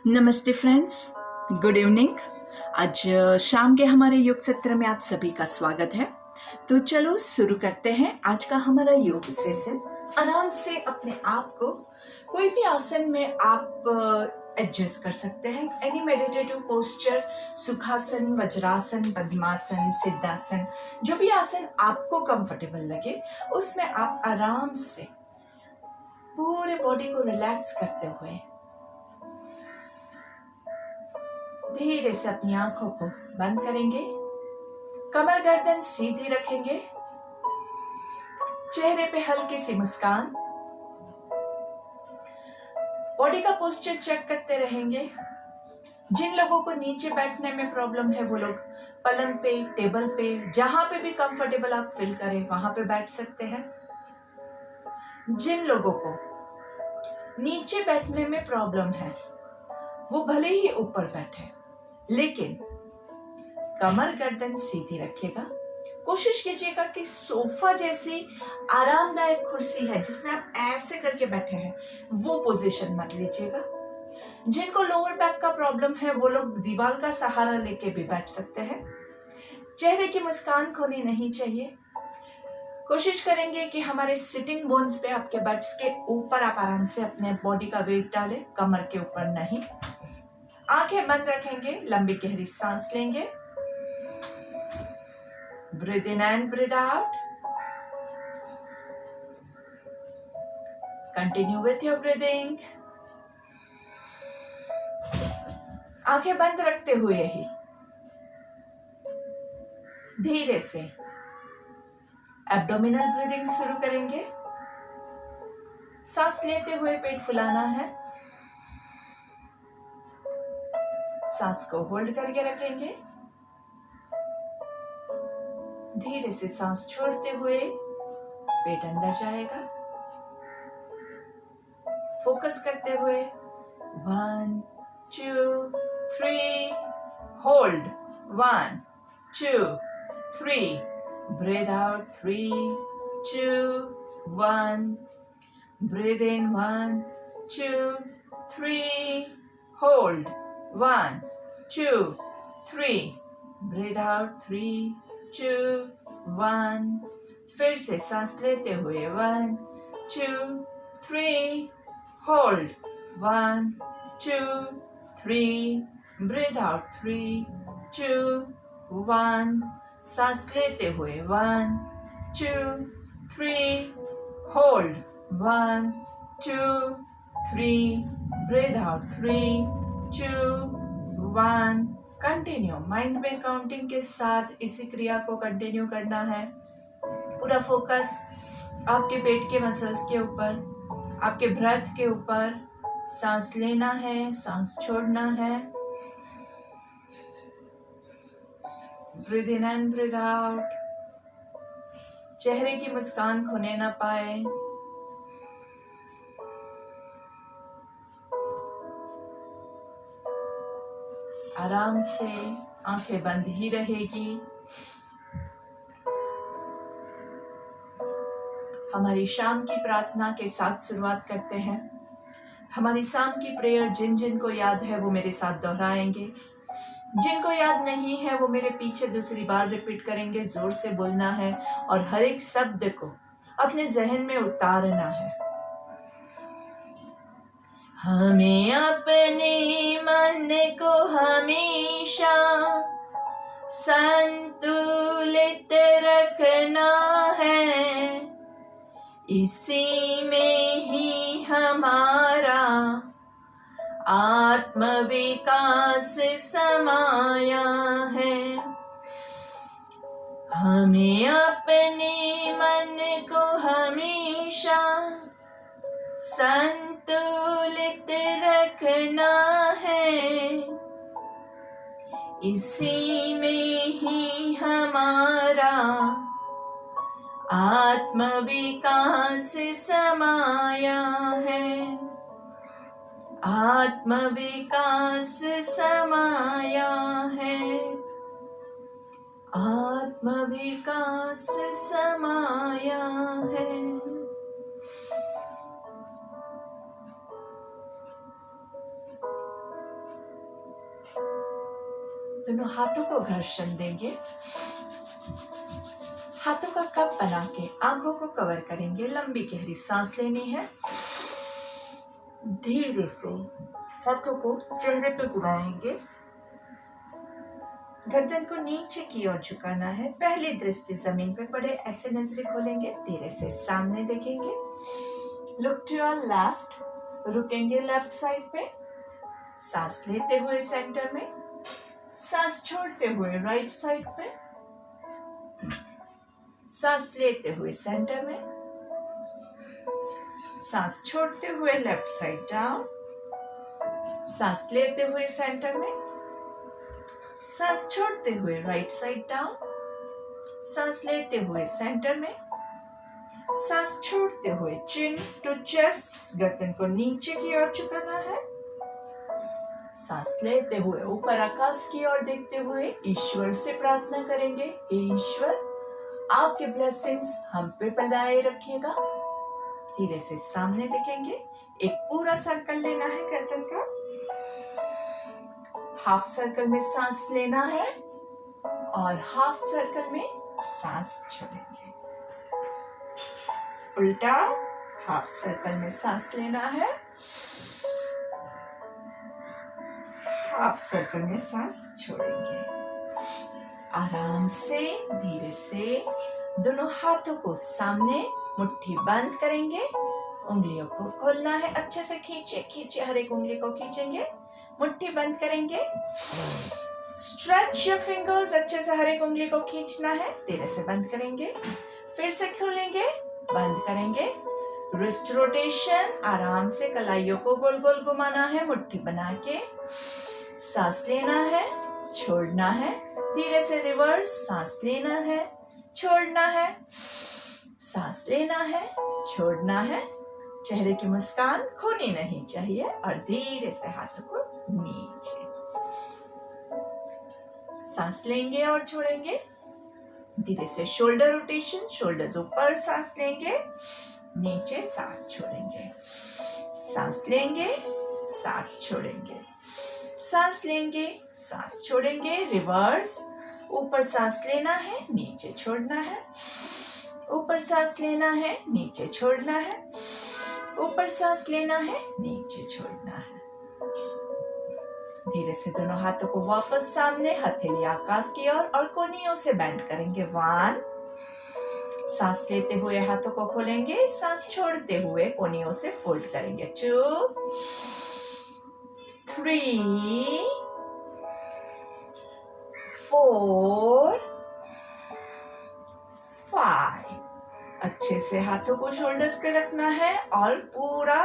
नमस्ते friends, good evening. आज शाम के हमारे योग सत्र में आप सभी का स्वागत है। तो चलो शुरू करते हैं आज का हमारा योग सेशन। आराम से अपने आप को कोई भी आसन में आप एडजस्ट कर सकते हैं। एनी मेडिटेटिव पोस्चर, सुखासन, वज्रासन, पद्मासन, सिद्धासन, जो भी आसन आपको कंफर्टेबल लगे उसमें आप आराम से पूरे बॉडी को रिलैक्स करते हुए धीरे से अपनी आंखों को बंद करेंगे। कमर गर्दन सीधी रखेंगे। चेहरे पे हल्की सी मुस्कान। बॉडी का पोस्चर चेक करते रहेंगे। जिन लोगों को नीचे बैठने में प्रॉब्लम है वो लोग पलंग पे, टेबल पे, जहां पे भी कंफर्टेबल आप फील करें वहां पे बैठ सकते हैं। जिन लोगों को नीचे बैठने में प्रॉब्लम है वो भले ही ऊपर बैठे लेकिन कमर गर्दन सीधी रखिएगा। कोशिश कीजिएगा कि सोफा जैसी आरामदायक कुर्सी है जिसमें आप ऐसे करके बैठे हैं वो पोजीशन मत लीजिएगा। जिनको लोअर बैक का प्रॉब्लम है वो लोग दीवार का सहारा लेके भी बैठ सकते हैं। चेहरे की मुस्कान खोनी नहीं चाहिए। कोशिश करेंगे कि हमारे सिटिंग बोन्स पे, आपके बट्स के ऊपर आप आराम से अपने बॉडी का वेट डालें, कमर के ऊपर नहीं। आंखें बंद रखेंगे, लंबी गहरी सांस लेंगे। Breathe in and breathe out. Continue with your breathing. आंखें बंद रखते हुए ही धीरे से एब्डोमिनल ब्रीदिंग शुरू करेंगे। सांस लेते हुए पेट फुलाना है। सांस को होल्ड करके रखेंगे। धीरे से सांस छोड़ते हुए पेट अंदर जाएगा। फोकस करते हुए 1 2 3 होल्ड 1 2 3 ब्रीथ आउट 3 2 1 ब्रीथ इन 1 2 3 होल्ड 1 2 3 ब्रीथ आउट 3 2 1। फिर से सांस लेते हुए 1 2 3 होल्ड 1 2 3 ब्रीथ आउट 3 2 1। सांस लेते हुए 1 2 3 hold 1 2 3 breathe out 3 2 1। Continue mind में काउंटिंग के साथ इसी क्रिया को कंटिन्यू करना है। पूरा फोकस आपके पेट के मसल्स के ऊपर, आपके ब्रेथ के ऊपर। सांस लेना है, सांस छोड़ना है। Breathe in and breathe out. चेहरे की मुस्कान खोने ना पाए। आराम से आंखें बंद ही रहेगी। हमारी शाम की प्रार्थना के साथ शुरुआत करते हैं। हमारी शाम की प्रेयर जिन जिन को याद है वो मेरे साथ दोहराएंगे। जिनको याद नहीं है वो मेरे पीछे दूसरी बार रिपीट करेंगे। जोर से बोलना है और हर एक शब्द को अपने जहन में उतारना है। हमें अपने मन को हमेशा संतुलित रखना है। इसी में ही हमारा आत्मविकास समाया है। हमें अपने मन को हमेशा संतुलित रखना है। इसी में ही हमारा आत्मविकास समाया है। आत्मविकास समाया है। आत्मविकास समाया है। दोनों हाथों को घर्षण देंगे, हाथों का कप बना के आंखों को कवर करेंगे। लंबी गहरी सांस लेनी है। धीरे से हाथों को चेहरे पे घुमाएंगे, गर्दन को नीचे की ओर झुकाना है। पहली दृष्टि जमीन पे पड़े, ऐसे नजरें खोलेंगे, धीरे से सामने देखेंगे। लुक टू योर लेफ्ट, रुकेंगे लेफ्ट साइड पे, सांस लेते हुए सेंटर में, सांस छोड़ते हुए राइट साइड पे, सांस लेते हुए सेंटर में, सांस छोड़ते हुए लेफ्ट साइड डाउन, सांस लेते हुए सेंटर में, सांस छोड़ते हुए राइट साइड डाउन, सांस लेते हुए सेंटर में, सांस छोड़ते हुए चिन टू चेस्ट, गर्दन को नीचे की ओर झुकाना है। सांस लेते हुए ऊपर आकाश की ओर देखते हुए ईश्वर से प्रार्थना करेंगे, ईश्वर आपके ब्लेसिंग्स हम पे बनाए रखिएगा। धीरे से सामने देखेंगे, एक पूरा सर्कल लेना है गर्दन का। हाफ सर्कल में सांस लेना है और हाफ सर्कल में सांस छोड़ेंगे। उल्टा, हाफ सर्कल में सांस लेना है, हाफ सर्कल में सांस छोड़ेंगे। आराम से धीरे से दोनों हाथों को सामने, मुट्ठी बंद करेंगे, उंगलियों को खोलना है, अच्छे से खींचे खींचे, हर एक उंगली को खींचेंगे, मुट्ठी बंद करेंगे। स्ट्रेच योर फिंगर्स, अच्छे से हर एक उंगली को खींचना है, धीरे से बंद करेंगे, फिर से खोलेंगे, बंद करेंगे। रिस्ट रोटेशन, आराम से कलाइयों को गोल गोल घुमाना है, मुट्ठी बना के। सांस लेना है, छोड़ना है, धीरे से रिवर्स, सांस लेना है, छोड़ना है, सांस लेना है, छोड़ना है। चेहरे की मुस्कान खोनी नहीं चाहिए और धीरे से हाथों को नीचे। सांस लेंगे और छोड़ेंगे, धीरे से शोल्डर रोटेशन, शोल्डर्स ऊपर, सांस लेंगे, नीचे सांस छोड़ेंगे, सांस लेंगे, सांस छोड़ेंगे, सांस लेंगे, सांस छोड़ेंगे। रिवर्स, ऊपर सांस लेना है, नीचे छोड़ना है, ऊपर सांस लेना है, नीचे छोड़ना है, ऊपर सांस लेना है, नीचे छोड़ना है। धीरे से दोनों हाथों को वापस सामने, हथेली आकाश की ओर और कोहनियों से बेंड करेंगे। 1, सांस लेते हुए हाथों को खोलेंगे, सांस छोड़ते हुए कोहनियों से फोल्ड करेंगे। 2, 3, 4, 5। अच्छे से हाथों को शोल्डर्स पे रखना है और पूरा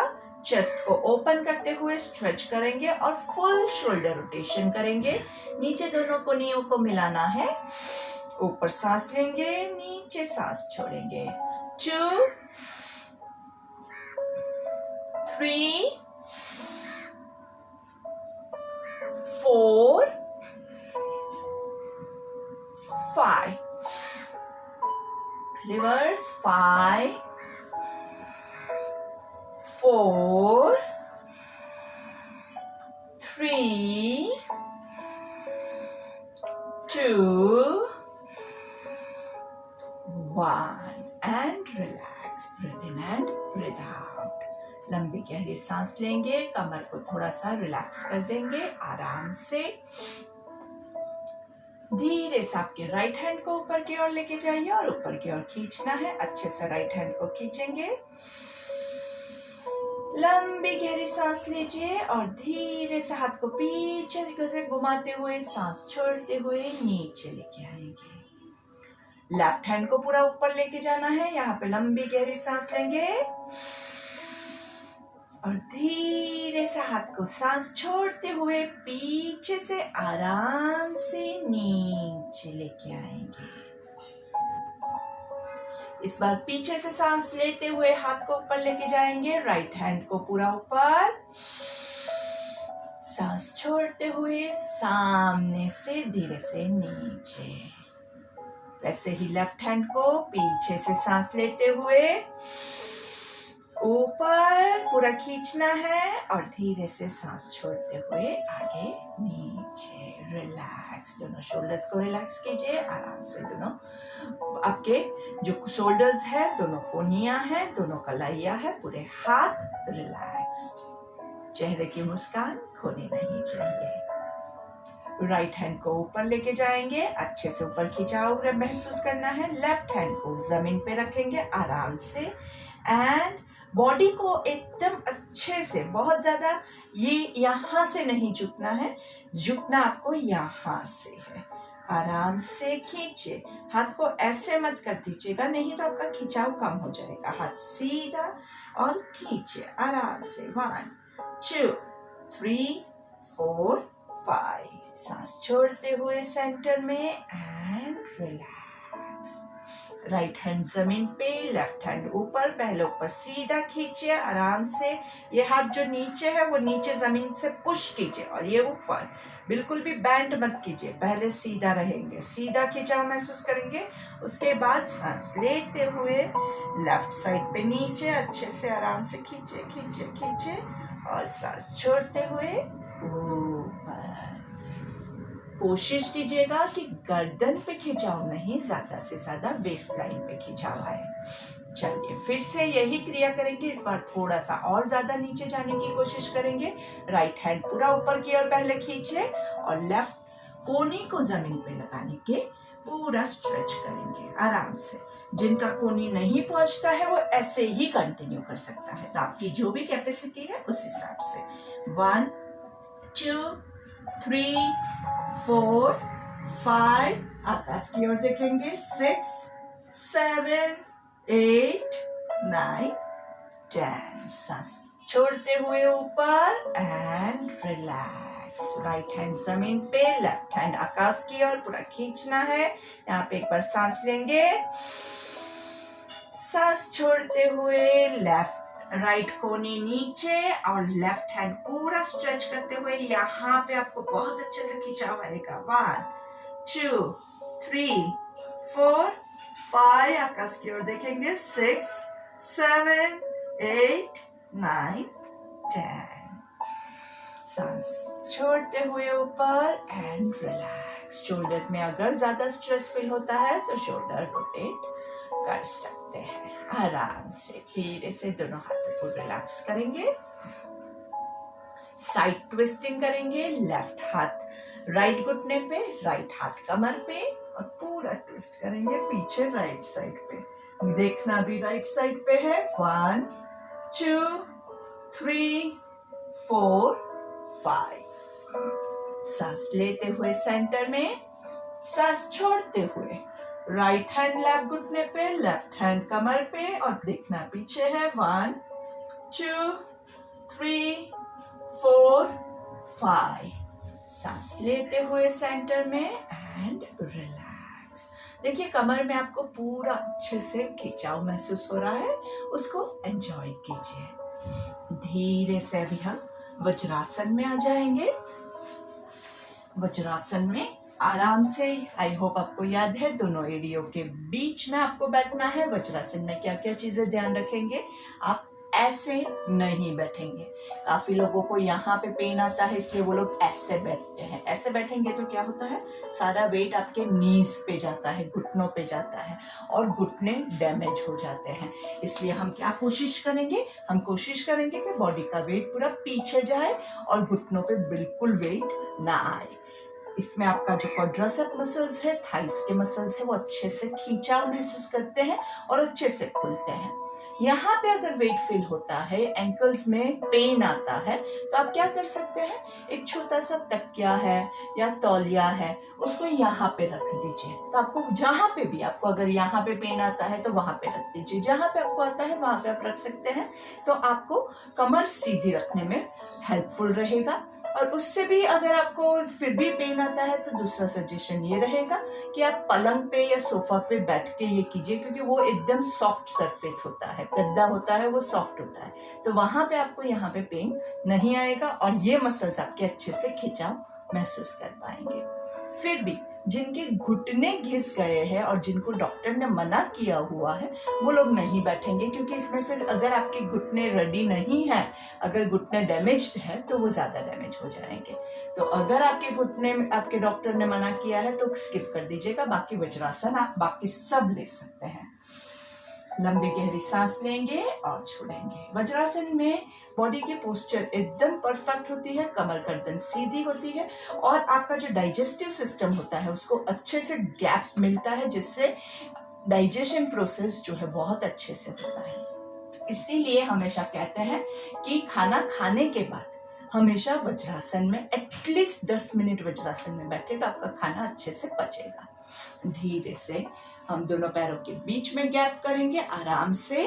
चेस्ट को ओपन करते हुए स्ट्रेच करेंगे और फुल शोल्डर रोटेशन करेंगे। नीचे दोनों कोहनियों को मिलाना है, ऊपर सांस लेंगे, नीचे सांस छोड़ेंगे। 2, 3, 4, 5। Reverse, 5, 4, 3, 2, 1 and relax. Breathe in and breathe out. लंबी गहरी सांस लेंगे, कमर को थोड़ा सा रिलैक्स कर देंगे। आराम से धीरे से आपके राइट हैंड को ऊपर की ओर लेके जाइए और ऊपर की ओर खींचना है। अच्छे से राइट हैंड को खींचेंगे, लंबी गहरी सांस लीजिए और धीरे से हाथ को पीछे से घुमाते हुए सांस छोड़ते हुए नीचे लेके आएंगे। लेफ्ट हैंड को पूरा ऊपर लेके जाना है। यहाँ पे लंबी गहरी सांस लेंगे और धीरे से हाथ को सांस छोड़ते हुए पीछे से आराम से नीचे लेके आएंगे। इस बार पीछे से सांस लेते हुए हाथ को ऊपर लेके जाएंगे, राइट हैंड को पूरा ऊपर, सांस छोड़ते हुए सामने से धीरे से नीचे। वैसे ही लेफ्ट हैंड को पीछे से सांस लेते हुए ऊपर पूरा खींचना है और धीरे से सांस छोड़ते हुए आगे नीचे। रिलैक्स, दोनों शोल्डर्स को रिलैक्स कीजिए आराम से। दोनों आपके जो शोल्डर्स है, दोनों कोहनियां हैं, दोनों कलाइयां है, पूरे हाथ रिलैक्स्ड। चेहरे की मुस्कान खोनी नहीं चाहिए। राइट हैंड को ऊपर लेके जाएंगे, अच्छे से ऊपर खिंचाव महसूस करना है। लेफ्ट हैंड को जमीन पे रखेंगे आराम से एंड बॉडी को एकदम अच्छे से, बहुत ज्यादा ये यहाँ से नहीं झुकना है, झुकना आपको यहाँ से है। आराम से खींचे, हाथ को ऐसे मत कर दीजिएगा, नहीं तो आपका खिंचाव कम हो जाएगा। हाथ सीधा और खींचे आराम से। 1 2 3 4 5। सांस छोड़ते हुए सेंटर में एंड रिलैक्स। राइट हैंड जमीन पे, लेफ्ट हैंड ऊपर, पहले ऊपर सीधा खींचिए आराम से। ये हाथ जो नीचे है वो नीचे जमीन से पुश कीजिए और ये ऊपर, बिल्कुल भी बैंड मत कीजिए, पहले सीधा रहेंगे, सीधा खिंचाव महसूस करेंगे। उसके बाद सांस लेते हुए लेफ्ट साइड पे नीचे अच्छे से आराम से खींचे खींचे खींचे और सांस छोड़ते हुए ऊपर। कोशिश कीजिएगा कि गर्दन पे खिंचाव नहीं, ज्यादा से ज्यादा वेस्ट लाइन पे खिंचाव आए। चलिए फिर से यही क्रिया करेंगे, इस बार थोड़ा सा और ज्यादा नीचे जाने की कोशिश करेंगे। राइट हैंड पूरा ऊपर की ओर पहले खींचे और लेफ्ट कोहनी को जमीन पे लगाने के पूरा स्ट्रेच करेंगे आराम से। जिनका कोहनी नहीं पहुंचता है वो ऐसे ही कंटिन्यू कर सकता है, तो आपकी जो भी कैपेसिटी है उस हिसाब से। 1 2 3 4 5, आकाश की ओर देखेंगे। 6 7 8 9 10। सांस छोड़ते हुए ऊपर एंड रिलैक्स। राइट हैंड जमीन पे, लेफ्ट हैंड आकाश की ओर पूरा खींचना है। यहाँ पे एक बार सांस लेंगे, सांस छोड़ते हुए लेफ्ट राइट कोहनी नीचे और लेफ्ट हैंड पूरा स्ट्रेच करते हुए यहाँ पे आपको बहुत अच्छे से खिंचाव आएगा। 1 2 3 4 5, आकाश की ओर देखेंगे। 6 7 8 9 10। सांस छोड़ते हुए ऊपर एंड रिलैक्स। शोल्डर्स में अगर ज्यादा स्ट्रेस फील होता है तो शोल्डर रोटेट कर सकते हैं आराम से। धीरे से दोनों हाथों को रिलैक्स करेंगे, साइड ट्विस्टिंग करेंगे। लेफ्ट हाथ राइट घुटने पे, राइट हाथ कमर पे और पूरा ट्विस्ट करेंगे पीछे राइट साइड पे। देखना भी राइट साइड पे है। 1 2 3 4 5। सांस लेते हुए सेंटर में, सांस छोड़ते हुए राइट हैंड लेफ्ट घुटने पे, लेफ्ट हैंड कमर पे और देखना पीछे है। 1 2 3 4 5। सांस लेते हुए सेंटर में एंड रिलैक्स। देखिए कमर में आपको पूरा अच्छे से खिंचाव महसूस हो रहा है, उसको एंजॉय कीजिए। धीरे से अभी हम वज्रासन में आ जाएंगे। वज्रासन में आराम से, आई होप आपको याद है, दोनों एड़ियों के बीच में आपको बैठना है। वज्रासन में क्या क्या चीजें ध्यान रखेंगे, आप ऐसे नहीं बैठेंगे। काफी लोगों को यहाँ पे पेन आता है इसलिए वो लोग ऐसे बैठते हैं। ऐसे बैठेंगे तो क्या होता है, सारा वेट आपके नीज पे जाता है, घुटनों पे जाता है और घुटने डैमेज हो जाते हैं। इसलिए हम क्या कोशिश करेंगे, हम कोशिश करेंगे कि बॉडी का वेट पूरा पीछे जाए और घुटनों पे बिल्कुल वेट ना आए। इसमें आपका जो क्वाड्रिसेप मसल्स है, थाइस के मसल्स है, वो अच्छे से खींचाव महसूस करते हैं और अच्छे से खुलते हैं। यहाँ पे अगर वेट फील होता है, एंकल्स में पेन आता है, तो आप क्या कर सकते हैं, एक छोटा सा तकिया है या तौलिया है, उसको यहाँ पे रख दीजिए। तो आपको जहाँ पे भी, आपको अगर यहाँ पे पेन आता है तो वहां पे रख दीजिए, जहाँ पे आपको आता है वहां पे आप रख सकते हैं। तो आपको कमर सीधी रखने में हेल्पफुल रहेगा। और उससे भी अगर आपको फिर भी पेन आता है तो दूसरा सजेशन ये रहेगा कि आप पलंग पे या सोफा पे बैठ के ये कीजिए, क्योंकि वो एकदम सॉफ्ट सरफेस होता है, गद्दा होता है, वो सॉफ्ट होता है, तो वहां पे आपको यहाँ पे पेन नहीं आएगा और ये मसल्स आपके अच्छे से खिंचाव महसूस कर पाएंगे। फिर भी जिनके घुटने घिस गए हैं और जिनको डॉक्टर ने मना किया हुआ है वो लोग नहीं बैठेंगे, क्योंकि इसमें फिर अगर आपके घुटने रेडी नहीं है, अगर घुटने डैमेज्ड है तो वो ज़्यादा डैमेज हो जाएंगे। तो अगर आपके घुटने में आपके डॉक्टर ने मना किया है तो स्किप कर दीजिएगा। बाकी वज्रासन आप बाकी सब ले सकते हैं। लंबी गहरी सांस लेंगे और छोड़ेंगे। वज्रासन में बॉडी की पोस्चर एकदम परफेक्ट होती है, कमर गर्दन सीधी होती है और आपका जो डाइजेस्टिव सिस्टम होता है उसको अच्छे से गैप मिलता है, जिससे डाइजेशन प्रोसेस जो है बहुत अच्छे से होता है। इसीलिए हमेशा कहते हैं कि खाना खाने के बाद हमेशा वज्रासन में एटलीस्ट 10 मिनट वज्रासन में बैठे तो आपका खाना अच्छे से पचेगा। धीरे से हम दोनों पैरों के बीच में गैप करेंगे आराम से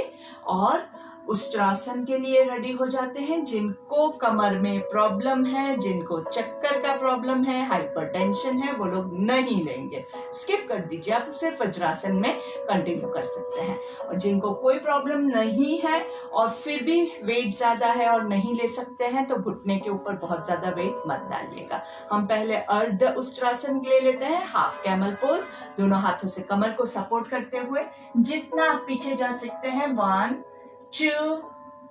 और उष्ट्रासन के लिए रेडी हो जाते हैं। जिनको कमर में प्रॉब्लम है, जिनको चक्कर का प्रॉब्लम है, हाइपरटेंशन है, वो लोग नहीं लेंगे, स्किप कर दीजिए। आप सिर्फ वज्रासन में कंटिन्यू कर सकते हैं। और जिनको कोई प्रॉब्लम नहीं है और फिर भी वेट ज्यादा है और नहीं ले सकते हैं तो घुटने के ऊपर बहुत ज्यादा वेट मत डालिएगा। हम पहले अर्ध उष्ट्रासन ले लेते हैं, हाफ कैमल पोज, दोनों हाथों से कमर को सपोर्ट करते हुए जितना आप पीछे जा सकते हैं। 1 2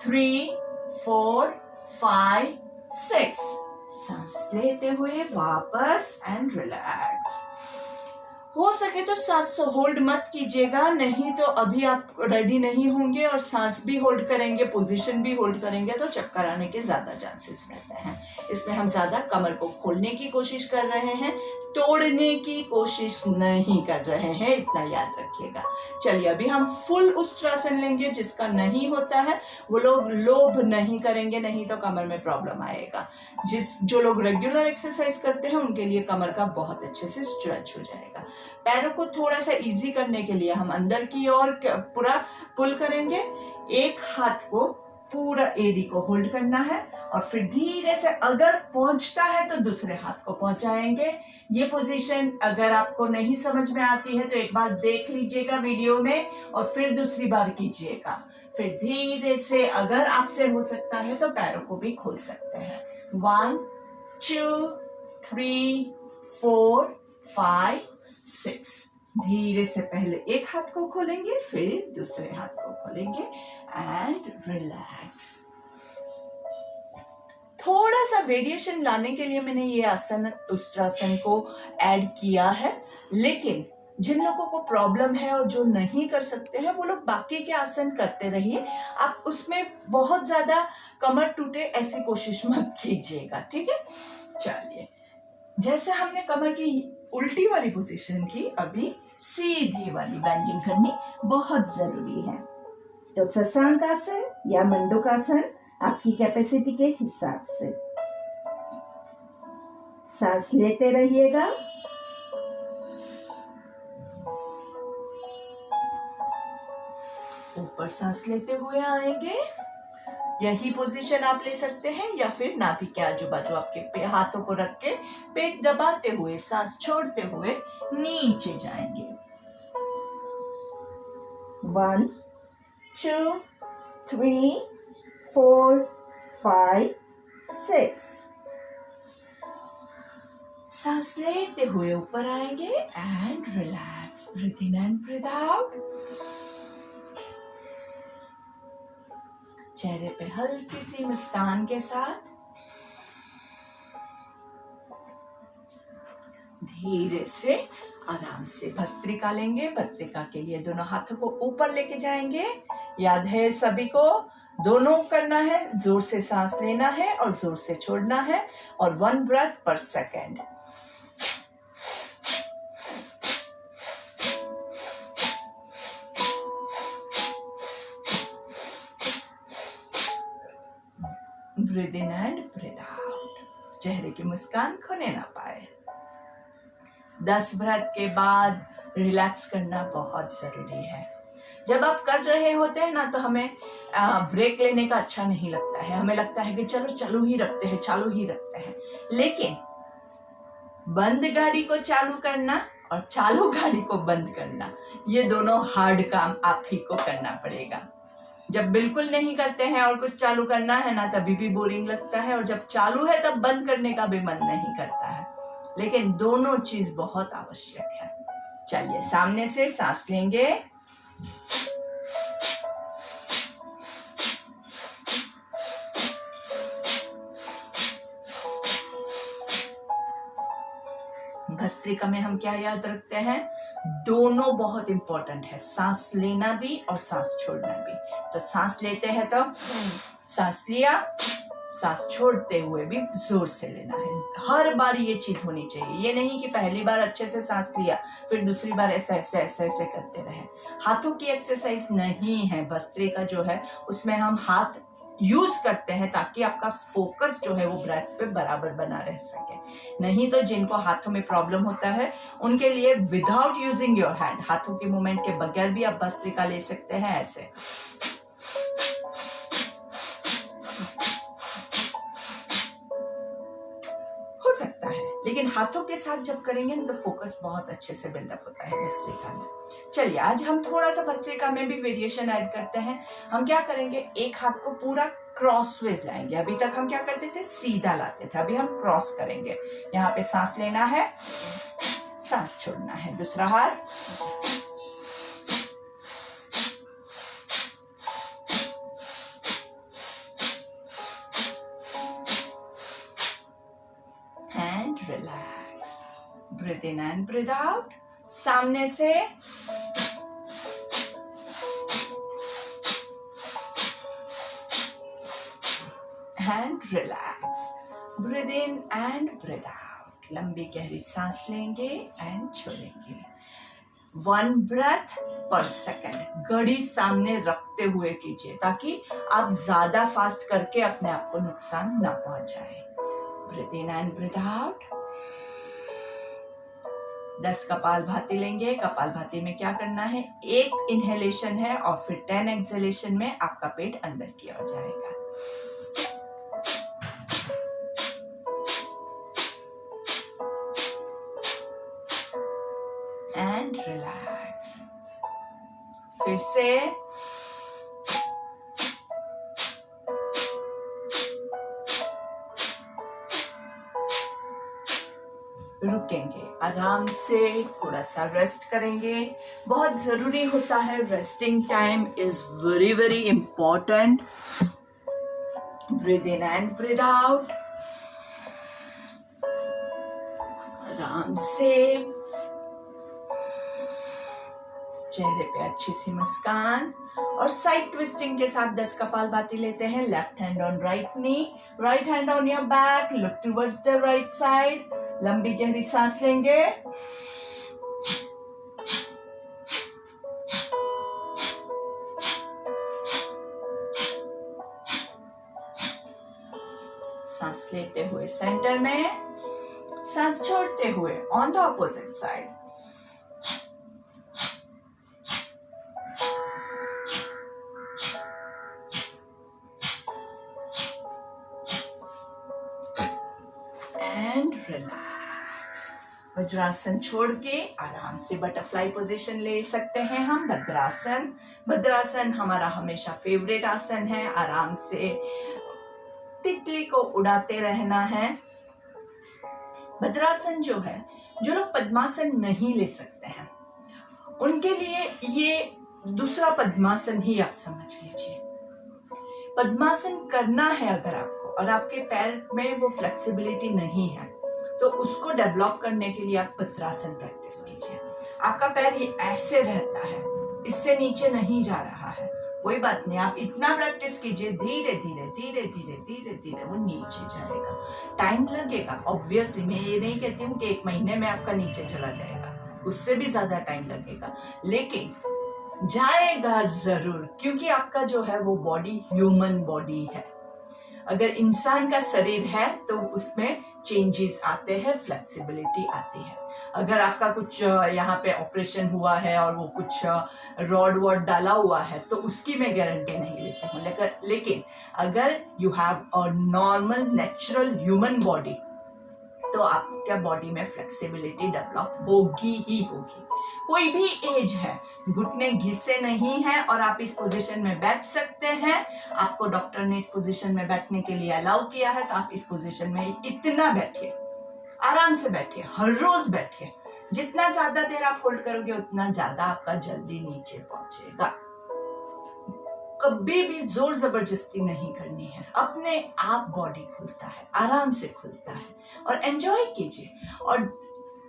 3 4 5 6 सांस लेते हुए वापस एंड रिलैक्स। हो सके तो सांस होल्ड मत कीजिएगा, नहीं तो अभी आप रेडी नहीं होंगे और सांस भी होल्ड करेंगे, पोजीशन भी होल्ड करेंगे तो चक्कर आने के ज्यादा चांसेस रहते हैं। इसमें हम ज्यादा कमर को खोलने की कोशिश कर रहे हैं, तोड़ने की कोशिश नहीं कर रहे हैं, इतना याद रखिएगा। चलिए अभी हम फुल उष्ट्रासन लेंगे। जिसका नहीं होता है वो लोग लोभ नहीं करेंगे, नहीं तो कमर में प्रॉब्लम आएगा। जो लोग रेगुलर एक्सरसाइज करते हैं उनके लिए कमर का बहुत अच्छे से स्ट्रेच हो जाएगा। पैरों को थोड़ा सा इजी करने के लिए हम अंदर की ओर पूरा पुल करेंगे। एक हाथ को पूरा एडी को होल्ड करना है और फिर धीरे से अगर पहुंचता है तो दूसरे हाथ को पहुंचाएंगे। ये पोजीशन अगर आपको नहीं समझ में आती है तो एक बार देख लीजिएगा वीडियो में और फिर दूसरी बार कीजिएगा। फिर धीरे से अगर आपसे हो सकता है तो पैरों को भी खोल सकते हैं। 1 2 3 4 5 6 धीरे से पहले एक हाथ को खोलेंगे फिर दूसरे हाथ को खोलेंगे एंड रिलैक्स। थोड़ा सा वेरिएशन लाने के लिए मैंने ये आसन उष्ट्रासन को ऐड किया है, लेकिन जिन लोगों को प्रॉब्लम है और जो नहीं कर सकते हैं वो लोग बाकी के आसन करते रहिए। आप उसमें बहुत ज्यादा कमर टूटे ऐसी कोशिश मत कीजिएगा, ठीक है। चलिए जैसे हमने कमर की उल्टी वाली पोजीशन की, अभी सीधी वाली बैंडिंग करनी बहुत जरूरी है। तो शशांक आसन या मंडूकासन आपकी कैपेसिटी के हिसाब से सांस लेते रहिएगा। ऊपर सांस लेते हुए आएंगे। यही पोजीशन आप ले सकते हैं या फिर नाभि के आजू बाजू आपके हाथों को रख के पेट दबाते हुए सांस छोड़ते हुए नीचे जाएंगे। 1 2 3 4 5 6 सांस लेते हुए ऊपर आएंगे and relax. Breathe in and breathe out. चेहरे पे हल्की सी मुस्कान के साथ धीरे से आराम से भस्त्रिका लेंगे। भस्त्रिका के लिए दोनों हाथों को ऊपर लेके जाएंगे। याद है सभी को, दोनों करना है, जोर से सांस लेना है और जोर से छोड़ना है और 1 ब्रेथ पर second. Breathe in and breathe out. चेहरे की मुस्कान खोने ना पाए। 10 ब्रेथ के बाद रिलैक्स करना बहुत जरूरी है। जब आप कर रहे होते हैं ना तो हमें ब्रेक लेने का अच्छा नहीं लगता है। हमें लगता है कि चलो चालू ही रखते हैं, चालू ही रखते हैं। लेकिन बंद गाड़ी को चालू करना और चालू गाड़ी को बंद करना, ये दोनों हार्ड काम आप ही को करना पड़ेगा। जब बिल्कुल नहीं करते हैं और कुछ चालू करना है ना तभी भी बोरिंग लगता है, और जब चालू है तब बंद करने का भी मन नहीं करता है। लेकिन दोनों चीज बहुत आवश्यक है। चलिए सामने से सांस लेंगे, भस्त्रिका में हम क्या याद रखते हैं, दोनों बहुत इंपॉर्टेंट है, सांस लेना भी और सांस छोड़ना भी। तो सांस लेते हैं तो सांस लिया, सांस छोड़ते हुए भी जोर से लेना है। हर बार ये चीज होनी चाहिए, ये नहीं कि पहली बार अच्छे से सांस लिया फिर दूसरी बार ऐसे ऐसे ऐसे ऐसे करते रहे। हाथों की एक्सरसाइज नहीं है भस्त्रिका जो है, उसमें हम हाथ यूज करते हैं ताकि आपका फोकस जो है वो ब्रेथ पे बराबर बना रह सके। नहीं तो जिनको हाथों में प्रॉब्लम होता है उनके लिए विदाउट यूजिंग योर हैंड, हाथों के मूवमेंट के बगैर भी आप भस्त्रिका ले सकते हैं ऐसे। हो सकता है, लेकिन हाथों के साथ जब करेंगे ना तो फोकस बहुत अच्छे से बिल्डअप होता है भस्त्रिका में। चलिए आज हम थोड़ा सा भस्त्रिका में भी वेरिएशन ऐड करते हैं। हम क्या करेंगे, एक हाथ को पूरा क्रॉसवेज लाएंगे। अभी तक हम क्या करते थे, सीधा लाते थे, अभी हम क्रॉस करेंगे। यहाँ पे सांस लेना है, सांस छोड़ना है, दूसरा हाथ, and relax, breathe in and breathe out. सामने से and relax, breathe in and breathe out. लंबी गहरी सांस लेंगे एंड छोड़ेंगे। 1 breath per second घड़ी सामने रखते हुए कीजिए ताकि आप ज्यादा फास्ट करके अपने आप को नुकसान ना पहुंचाए। Breathe in and breathe out. 10 kapalbhati लेंगे। कपालभाति में क्या करना है, एक इनहेलेशन है और फिर 10 एक्सहेलेशन में आपका पेट अंदर की ओर जाएगा। एंड रिलैक्स, फिर से रुकेंगे, आराम से थोड़ा सा रेस्ट करेंगे। बहुत जरूरी होता है, resting time is very very important. Breathe in and breathe out. आराम से चेहरे पे अच्छी सी मुस्कान और साइड ट्विस्टिंग के साथ 10 कपालभाति लेते हैं। Left hand on right knee, right hand on your back, look towards the right side. लंबी गहरी सांस लेंगे, सांस लेते हुए सेंटर में, सांस छोड़ते हुए on the opposite side. And relax. Vajrasana छोड़ के आराम से बटरफ्लाई पोजीशन ले सकते हैं हम, भद्रासन। भद्रासन हमारा हमेशा फेवरेट आसन है। आराम से तितली को उड़ाते रहना है। भद्रासन जो है, जो लोग पद्मासन नहीं ले सकते हैं उनके लिए ये दूसरा पद्मासन ही आप समझ लीजिए। पद्मासन करना है अगर आपको और आपके पैर में वो फ्लेक्सिबिलिटी नहीं है तो उसको डेवलप करने के लिए आप भद्रासन प्रैक्टिस कीजिए। आपका पैर ये ऐसे रहता है, इससे नीचे नहीं जा रहा है, कोई बात नहीं, आप इतना प्रैक्टिस कीजिए, धीरे धीरे धीरे धीरे धीरे धीरे वो नीचे जाएगा। टाइम लगेगा ऑब्वियसली, मैं ये नहीं कहती हूँ कि 1 महीने में आपका नीचे चला जाएगा, उससे भी ज्यादा टाइम लगेगा, लेकिन जाएगा जरूर, क्योंकि आपका जो है वो बॉडी ह्यूमन बॉडी है। अगर इंसान का शरीर है तो उसमें चेंजेस आते हैं, फ्लेक्सिबिलिटी आती है। अगर आपका कुछ यहाँ पे ऑपरेशन हुआ है और वो कुछ रॉड वॉड डाला हुआ है तो उसकी मैं गारंटी नहीं लेती हूँ, लेकिन अगर you have a normal natural human body तो आपके बॉडी में फ्लेक्सिबिलिटी डेवलप होगी ही होगी। कोई भी एज है, घुटने घिसे नहीं है और आप इस पोजीशन में बैठ सकते हैं। आपको डॉक्टर ने इस पोजीशन में बैठने के लिए अलाउ किया है तो आप इस पोजीशन में इतना बैठिए, आराम से बैठिए, हर रोज बैठिए। जितना ज्यादा देर आप होल्ड करोगे उतना ज्यादा आपका जल्दी नीचे पहुंचेगा। कभी भी जोर जबरदस्ती नहीं करनी है, अपने आप बॉडी खुलता है, आराम से खुलता है और एंजॉय कीजिए। और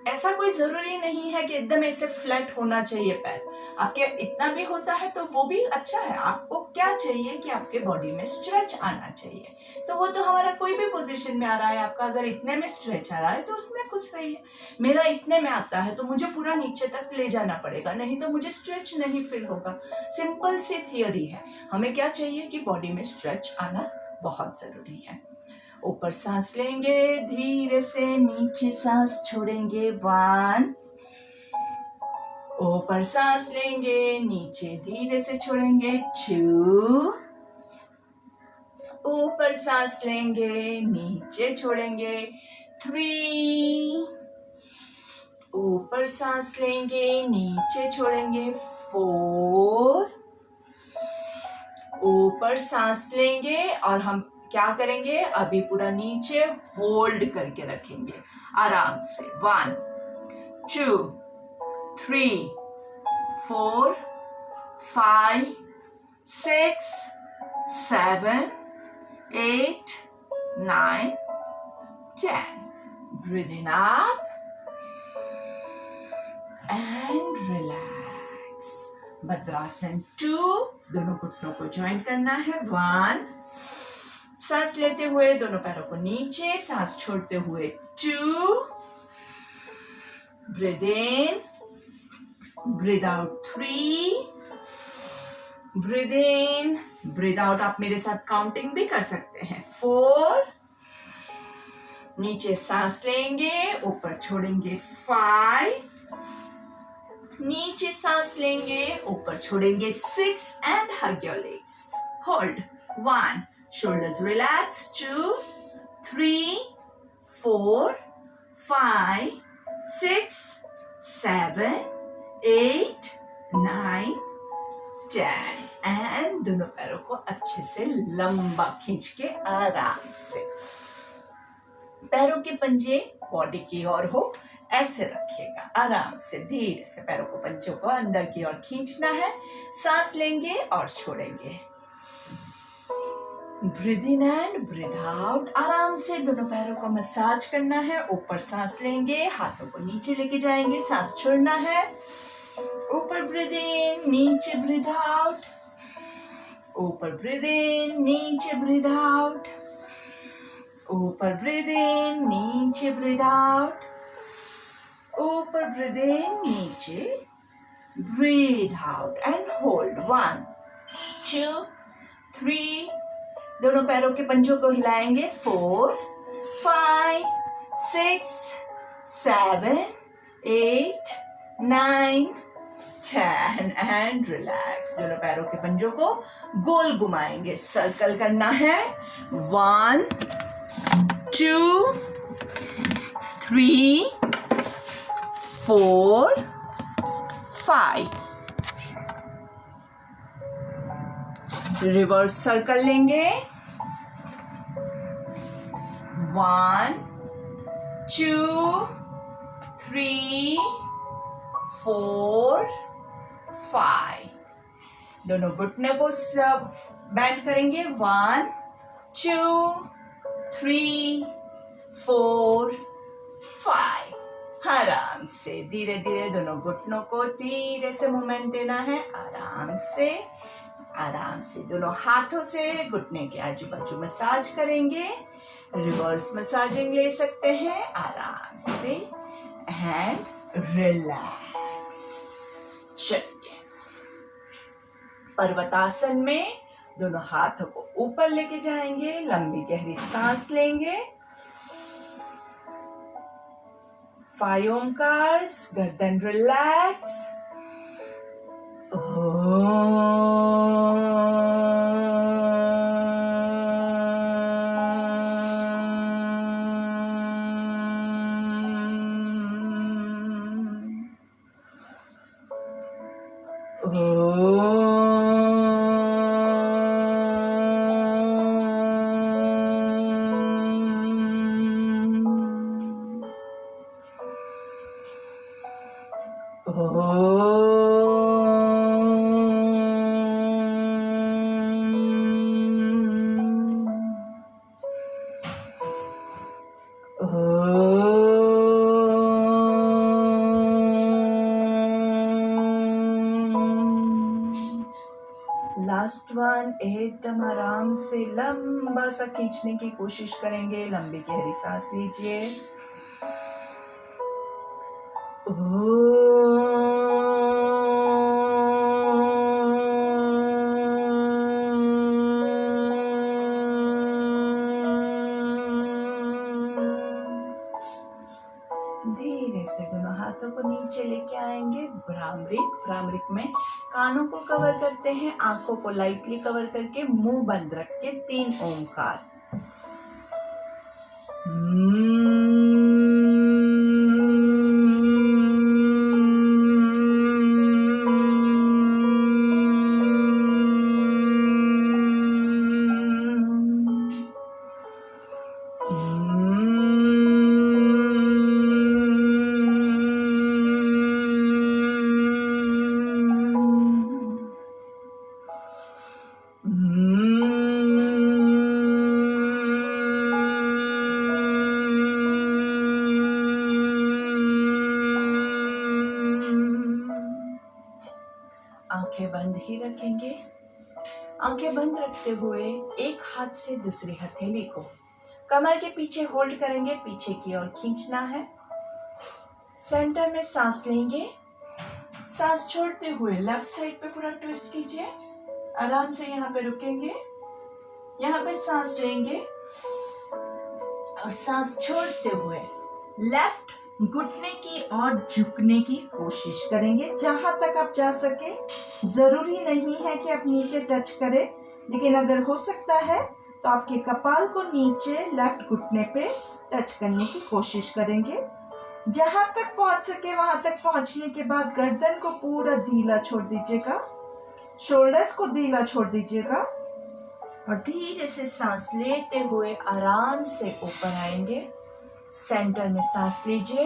ऐसा कोई जरूरी नहीं है कि एकदम ऐसे फ्लैट होना चाहिए पैर, आपके इतना भी होता है तो वो भी अच्छा है। आपको क्या चाहिए कि आपके बॉडी में स्ट्रेच आना चाहिए, तो वो तो हमारा कोई भी पोजीशन में आ रहा है। आपका अगर इतने में स्ट्रेच आ रहा है तो उसमें खुश रहिए। मेरा इतने में आता है तो मुझे पूरा नीचे तक ले जाना पड़ेगा, नहीं तो मुझे स्ट्रेच नहीं फील होगा। सिंपल सी थियरी है। हमें क्या चाहिए कि बॉडी में स्ट्रेच आना बहुत जरूरी है। ऊपर सांस लेंगे, धीरे से नीचे सांस छोड़ेंगे, 1। ऊपर सांस लेंगे, नीचे धीरे से छोड़ेंगे, 2। ऊपर सांस लेंगे, नीचे छोड़ेंगे, 3। ऊपर सांस लेंगे, नीचे छोड़ेंगे, 4। ऊपर सांस लेंगे और हम क्या करेंगे, अभी पूरा नीचे होल्ड करके रखेंगे आराम से, 1 2 3 4 5 6 7 8 9 10. Breathe in up and relax. भद्रासन 2, दोनों घुटनों को ज्वाइन करना है, 1। सांस लेते हुए दोनों पैरों को नीचे, सांस छोड़ते हुए 2। ब्रीथ इन, ब्रीथ आउट 3। ब्रीथ इन, ब्रीथ आउट। आप मेरे साथ काउंटिंग भी कर सकते हैं, 4। नीचे सांस लेंगे, ऊपर छोड़ेंगे, 5। नीचे सांस लेंगे, ऊपर छोड़ेंगे, 6 and hug your legs. Hold, 1. Shoulders relax, 2 3 4 5 6 7 8 9 10. And दोनों पैरों को अच्छे से लंबा खींच के आराम से, पैरों के पंजे बॉडी की ओर हो, ऐसे रखिएगा। आराम से धीरे से पैरों को, पंजों को अंदर की ओर खींचना है। सांस लेंगे और छोड़ेंगे, breathe in and breathe out. आराम से दोनों पैरों को मसाज करना है। ऊपर सांस लेंगे, हाथों को नीचे लेके जाएंगे, सांस छोड़ना है। ऊपर ब्रीथ इन, नीचे ब्रीथ आउट। ऊपर ब्रीथ इन, नीचे ब्रीथ आउट। ऊपर ब्रीथ इन, नीचे ब्रीथ आउट। ऊपर ब्रीथ इन, नीचे ब्रीथ आउट एंड होल्ड, 1 2 3। दोनों पैरों के पंजों को हिलाएंगे, 4 5 6 7 8 9 10 एंड रिलैक्स। दोनों पैरों के पंजों को गोल घुमाएंगे, सर्कल करना है, 1 2 3 4 5। रिवर्स सर्कल लेंगे, 1 2 3 4 5। दोनों घुटने को बैंड करेंगे, 1 2 3 4 5। आराम से धीरे धीरे दोनों घुटनों को धीरे से मूवमेंट देना है, आराम से। आराम से दोनों हाथों से घुटने के आजू बाजू मसाज करेंगे, रिवर्स मसाजिंग ले सकते हैं, आराम से एंड रिलैक्स। चलिए, पर्वतासन में दोनों हाथों को ऊपर लेके जाएंगे, लंबी गहरी सांस लेंगे, 5 ओंकार्स, गर्दन रिलैक्स, लास्ट वन, एकदम आराम से लंबा सा खींचने की कोशिश करेंगे। लंबी गहरी सांस लीजिए। धीरे से दोनों हाथों को नीचे लेके आएंगे। भ्रामरिक में कानों को कवर करते हैं, आंखों को लाइटली कवर करके मुंह बंद रख के 3 ओंकार। आंखें बंद ही रखेंगे। आंखें बंद रखते हुए एक हाथ से दूसरी हथेली को कमर के पीछे होल्ड करेंगे, पीछे की ओर खींचना है। सेंटर में सांस लेंगे। सांस छोड़ते हुए लेफ्ट साइड पे पूरा ट्विस्ट कीजिए। आराम से यहाँ पे रुकेंगे, यहाँ पे सांस लेंगे और सांस छोड़ते हुए लेफ्ट घुटने की ओर झुकने की कोशिश करेंगे जहां तक आप जा सके। जरूरी नहीं है कि आप नीचे टच करें, लेकिन अगर हो सकता है तो आपके कपाल को नीचे लेफ्ट घुटने पे टच करने की कोशिश करेंगे। जहां तक पहुंच सके वहां तक पहुंचने के बाद गर्दन को पूरा ढीला छोड़ दीजिएगा, शोल्डर्स को ढीला छोड़ दीजिएगा और धीरे से सांस लेते हुए आराम से ऊपर आएंगे। सेंटर में सांस लीजिए।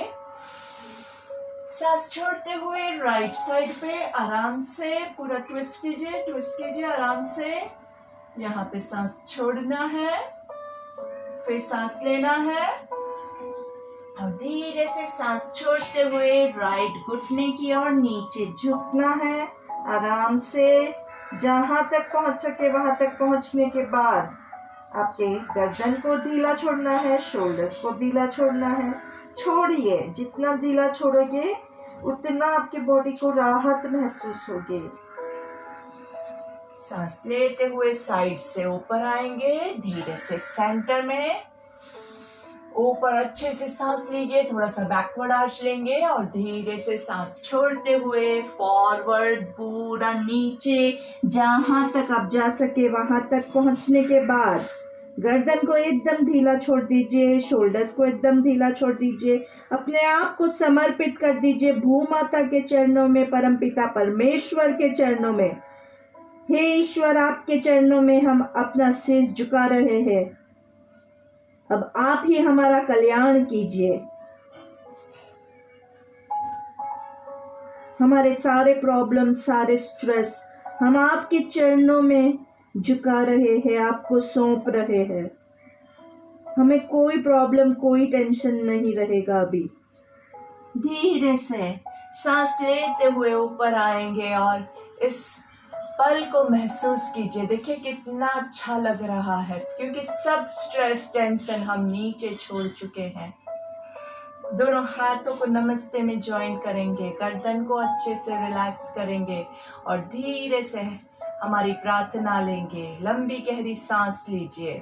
सांस छोड़ते हुए राइट साइड पे आराम से पूरा ट्विस्ट कीजिए आराम से। यहाँ पे सांस छोड़ना है, फिर सांस लेना है और धीरे से सांस छोड़ते हुए राइट घुटने की ओर नीचे झुकना है आराम से। जहां तक पहुंच सके वहां तक पहुंचने के बाद आपके गर्दन को ढीला छोड़ना है, शोल्डर्स को ढीला छोड़ना है। छोड़िए, जितना ढीला छोड़ोगे उतना आपके बॉडी को राहत महसूस होगी। सांस लेते हुए साइड से ऊपर आएंगे, धीरे से सेंटर में ऊपर अच्छे से सांस लीजिए। थोड़ा सा बैकवर्ड आर्च लेंगे और धीरे से सांस छोड़ते हुए फॉरवर्ड पूरा नीचे। जहां तक आप जा सके वहां तक पहुंचने के बाद गर्दन को एकदम ढीला छोड़ दीजिए, शोल्डर्स को एकदम ढीला छोड़ दीजिए। अपने आप को समर्पित कर दीजिए भूमाता के चरणों में, परमपिता परमेश्वर के चरणों में। हे ईश्वर, आपके चरणों में हम अपना शीश झुका रहे हैं। अब आप ही हमारा कल्याण कीजिए। हमारे सारे प्रॉब्लम, सारे स्ट्रेस हम आपके चरणों में झुका रहे हैं, आपको सौंप रहे हैं। हमें कोई प्रॉब्लम, कोई टेंशन नहीं रहेगा। अभी धीरे से सांस लेते हुए ऊपर आएंगे और इस पल को महसूस कीजिए। देखिए कितना अच्छा लग रहा है, क्योंकि सब स्ट्रेस, टेंशन हम नीचे छोड़ चुके हैं। दोनों हाथों को नमस्ते में ज्वाइन करेंगे, गर्दन को अच्छे से रिलैक्स करेंगे और धीरे से हमारी प्रार्थना लेंगे। लंबी गहरी सांस लीजिए।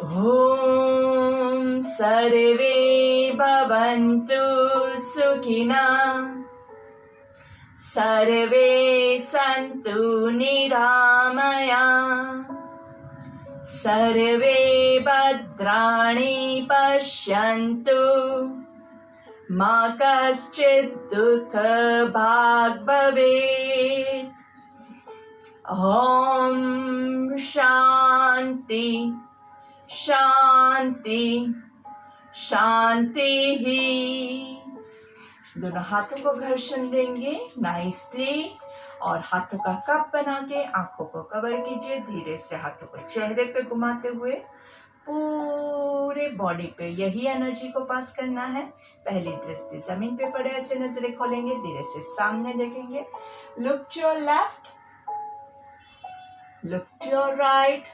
ओम सर्वे भवन्तु सुखिनः, सर्वे सन्तु निरामयाः, सर्वे भद्राणि पश्यन्तु, मा कश्चित् दुःखभाग् भवेत्। ॐ शान्ति शान्ति शान्तिः। दोनों हाथों को घर्षण देंगे नाइसली और हाथों का कप बना के आंखों को कवर कीजिए। धीरे से हाथों को चेहरे पे घुमाते हुए पूरे बॉडी पे यही एनर्जी को पास करना है। पहली दृष्टि जमीन पे पड़े ऐसे नजरें खोलेंगे, धीरे से सामने देखेंगे। Look to your left, look to your right.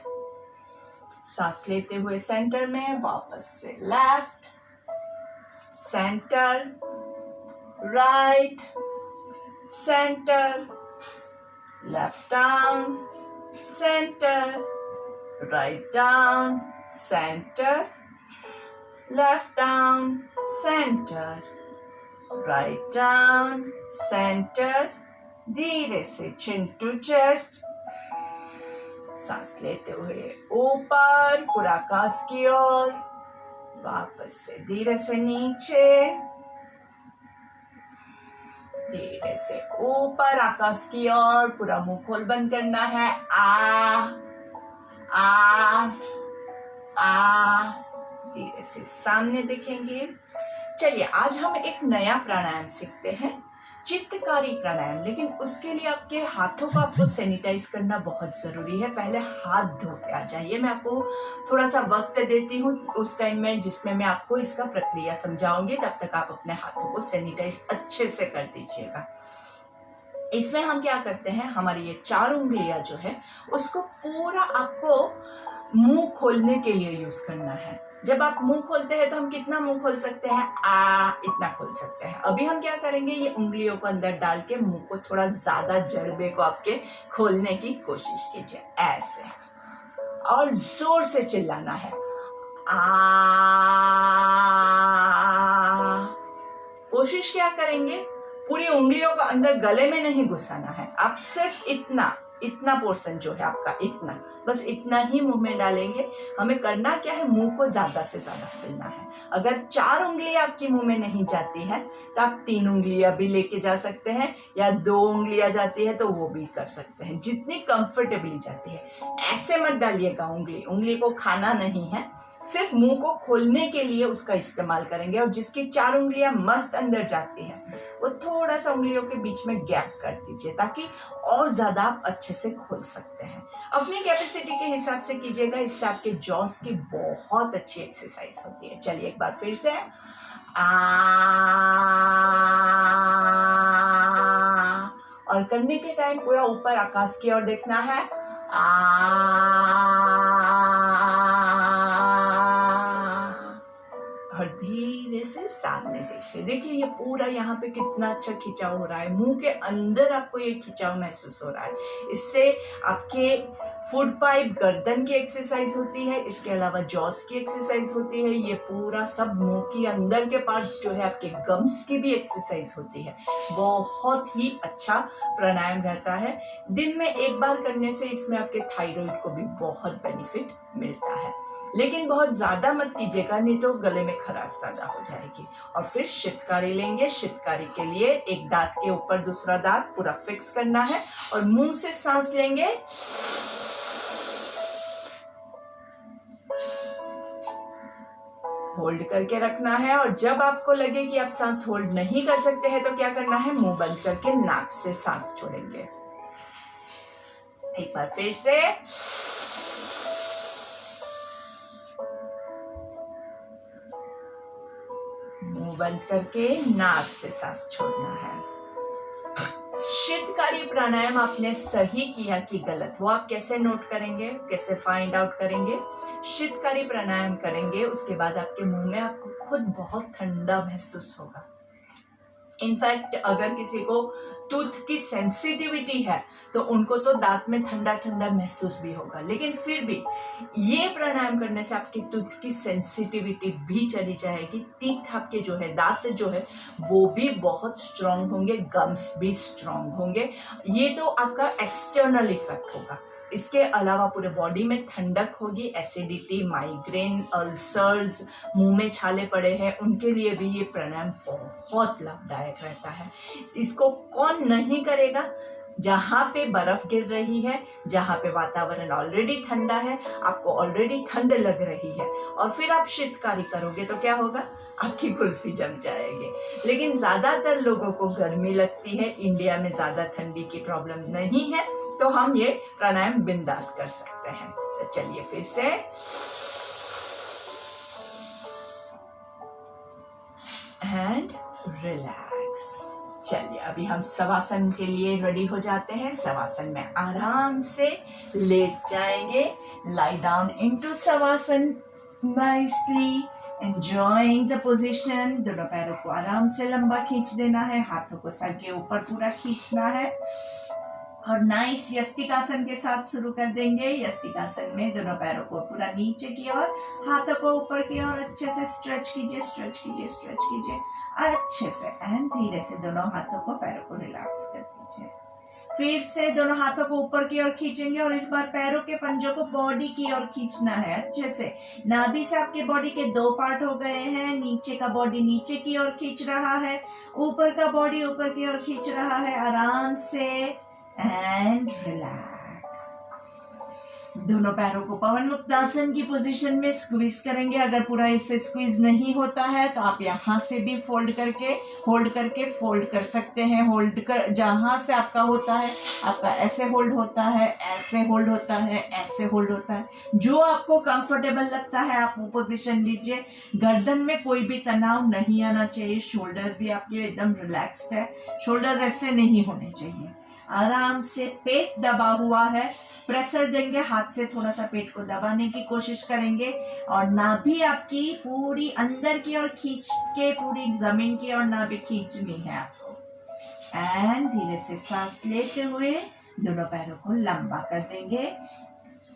सांस लेते हुए सेंटर में, वापस से left, centre, right, centre, left down, centre, right down, centre, left down, center, right down, center। धीरे से chin to chest, सांस लेते हुए ऊपर पूरा आकाश की ओर, वापस से धीरे से नीचे, धीरे से ऊपर आकाश की ओर, पूरा मुंह खोल बंद करना है। आ धीरे से सामने देखेंगे। चलिए आज हम एक नया प्राणायाम सीखते हैं, चित्तकारी प्राणायाम। लेकिन उसके लिए आपके हाथों को आपको सैनिटाइज करना बहुत जरूरी है। पहले हाथ धो के आ जाइए। मैं आपको थोड़ा सा वक्त देती हूँ उस टाइम में जिसमें मैं आपको इसका प्रक्रिया समझाऊंगी। तब तक आप अपने हाथों को सैनिटाइज अच्छे से कर दीजिएगा। इसमें हम क्या करते हैं, हमारी ये 4 उंगलियां जो है उसको पूरा आपको मुंह खोलने के लिए यूज करना है। जब आप मुंह खोलते हैं तो हम कितना मुंह खोल सकते हैं, इतना खोल सकते हैं। अभी हम क्या करेंगे, ये उंगलियों को अंदर डाल के मुंह को थोड़ा ज्यादा जड़बे को आपके खोलने की कोशिश कीजिए ऐसे, और जोर से चिल्लाना है कोशिश क्या करेंगे, पूरी उंगलियों को अंदर गले में नहीं घुसाना है। आप सिर्फ इतना पोर्शन जो है आपका, इतना, बस इतना ही मुंह में डालेंगे। हमें करना क्या है, मुंह को ज्यादा से ज्यादा खोलना है। अगर 4 उंगलियां आपकी मुंह में नहीं जाती है तो आप 3 उंगलियां भी लेके जा सकते हैं, या 2 उंगलियां जाती है तो वो भी कर सकते हैं, जितनी कंफर्टेबली जाती है। ऐसे मत डालिएगा, उंगली को खाना नहीं है, सिर्फ मुंह को खोलने के लिए उसका इस्तेमाल करेंगे। और जिसकी 4 उंगलियां मस्त अंदर जाती है वो थोड़ा सा उंगलियों के बीच में गैप कर दीजिए, ताकि और ज्यादा आप अच्छे से खोल सकते हैं। अपनी कैपेसिटी के हिसाब से कीजिएगा, इससे आपके जॉस की बहुत अच्छी एक्सरसाइज होती है। चलिए एक बार फिर से और करने के टाइम पूरा ऊपर आकाश की ओर देखना है। और धीरे से सामने देखिए ये पूरा यहाँ पे कितना अच्छा खिंचाव हो रहा है। मुंह के अंदर आपको ये खिंचाव महसूस हो रहा है। इससे आपके फूड पाइप, गर्दन की एक्सरसाइज होती है, इसके अलावा जॉस की एक्सरसाइज होती है। ये पूरा सब मुंह के अंदर के पार्ट्स जो है, आपके गम्स की भी एक्सरसाइज होती है। बहुत ही अच्छा प्राणायाम रहता है। दिन में एक बार करने से इसमें आपके थायराइड को भी बहुत बेनिफिट मिलता है। लेकिन बहुत ज्यादा मत कीजिएगा, नहीं तो गले में खराश ज्यादा हो जाएगी। और फिर शितकारी लेंगे। शितकारी के लिए एक दांत के ऊपर दूसरा दांत पूरा फिक्स करना है और मुंह से सांस लेंगे। होल्ड करके रखना है। और जब आपको लगे कि आप सांस होल्ड नहीं कर सकते हैं तो क्या करना है, मुंह बंद करके नाक से सांस छोड़ेंगे। एक बार फिर से मुंह बंद करके नाक से सांस छोड़ना है। शीतकारी प्राणायाम आपने सही किया कि गलत, वो आप कैसे नोट करेंगे, कैसे फाइंड आउट करेंगे। शीतकारी प्राणायाम करेंगे, उसके बाद आपके मुंह में आपको खुद बहुत ठंडा महसूस होगा। इनफैक्ट अगर किसी को टूथ की सेंसिटिविटी है तो उनको तो दांत में ठंडा ठंडा महसूस भी होगा, लेकिन फिर भी ये प्राणायाम करने से आपकी टूथ की सेंसिटिविटी भी चली जाएगी। टीथ आपके जो है, दांत जो है वो भी बहुत स्ट्रांग होंगे, गम्स भी स्ट्रांग होंगे। ये तो आपका एक्सटर्नल इफेक्ट होगा। इसके अलावा पूरे बॉडी में ठंडक होगी। एसिडिटी, माइग्रेन, अल्सर्स, मुंह में छाले पड़े हैं, उनके लिए भी ये प्राणायाम बहुत लाभदायक रहता है। इसको कौन नहीं करेगा, जहाँ पे बर्फ गिर रही है, जहाँ पे वातावरण ऑलरेडी ठंडा है, आपको ऑलरेडी ठंड लग रही है, और फिर आप शीतकारी करोगे तो क्या होगा, आपकी कुल्फी जम जाएगी। लेकिन ज़्यादातर लोगों को गर्मी लगती है, इंडिया में ज़्यादा ठंडी की प्रॉब्लम नहीं है, तो हम ये प्राणायाम बिंदास कर सकते हैं। तो चलिए फिर से एंड रिलैक्स। चलिए अभी हम शवासन के लिए रेडी हो जाते हैं। शवासन में आराम से लेट जाएंगे। Lie down into shavasana nicely, enjoying the position. दोनों पैरों को आराम से लंबा खींच देना है, हाथों को सर के ऊपर पूरा खींचना है, और नाइस यस्तिकासन के साथ शुरू कर देंगे। यस्तिकासन में दोनों पैरों को पूरा नीचे की ओर, हाथों को ऊपर की ओर अच्छे से स्ट्रेच कीजिए, स्ट्रेच कीजिए, स्ट्रेच कीजिए अच्छे से, एंड धीरे से दोनों हाथों को, पैरों को रिलैक्स कर दीजिए। फिर से दोनों हाथों को ऊपर की ओर खींचेंगे, और इस बार पैरों के पंजों को बॉडी की ओर खींचना है अच्छे से। नाभि से आपके बॉडी के 2 पार्ट हो गए हैं। नीचे का बॉडी नीचे की ओर खींच रहा है, ऊपर का बॉडी ऊपर की ओर खींच रहा है, आराम से, एंड रिलैक्स। दोनों पैरों को पवन मुक्तासन की पोजीशन में स्क्वीज करेंगे। अगर पूरा इससे स्क्वीज नहीं होता है तो आप यहाँ से भी होल्ड करके फोल्ड कर सकते हैं। होल्ड कर, जहां से आपका होता है, आपका ऐसे होल्ड होता है, ऐसे होल्ड होता है, ऐसे होल्ड होता है, जो आपको कंफर्टेबल लगता है आप वो पोजीशन लीजिए। गर्दन में कोई भी तनाव नहीं आना चाहिए। शोल्डर्स भी आपके एकदम रिलैक्स्ड है, शोल्डर्स ऐसे नहीं होने चाहिए। आराम से पेट दबा हुआ है, प्रेशर देंगे, हाथ से थोड़ा सा पेट को दबाने की कोशिश करेंगे, और नाभि आपकी पूरी अंदर की ओर खींच के, पूरी जमीन की ओर नाभि खींचनी है आपको। एंड धीरे से सांस लेते हुए दोनों पैरों को लंबा कर देंगे।